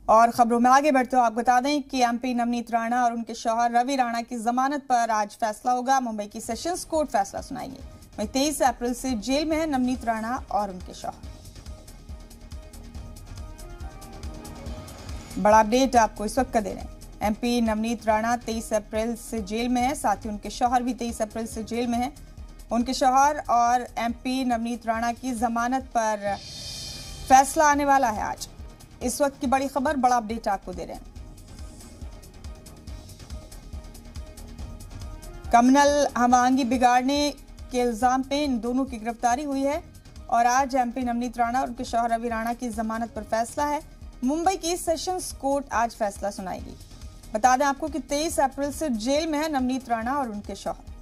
और खबरों में आगे बढ़ते हो आप बता दें कि एमपी नवनीत राणा और उनके शौहर रवि राणा की जमानत पर आज फैसला होगा। मुंबई की सेशंस कोर्ट फैसला सुनाएगी। वहीं 23 अप्रैल से जेल में है नवनीत राणा और उनके शौहर। बड़ा अपडेट आपको इस वक्त का दे रहे हैं। एमपी नवनीत राणा 23 अप्रैल से जेल में है, साथ ही उनके शौहर भी 23 अप्रैल से जेल में है। उनके शौहर और एमपी नवनीत राणा की जमानत पर फैसला आने वाला है आज। इस वक्त की बड़ी खबर, बड़ा अपडेट आपको दे रहे हैं। कम्युनल हमआहंगी बिगाड़ने के इल्जाम पे इन दोनों की गिरफ्तारी हुई है और आज एमपी नवनीत राणा और उनके शौहर रवि राणा की जमानत पर फैसला है। मुंबई की सेशंस कोर्ट आज फैसला सुनाएगी। बता दें आपको कि 23 अप्रैल से जेल में है नवनीत राणा और उनके शौहर।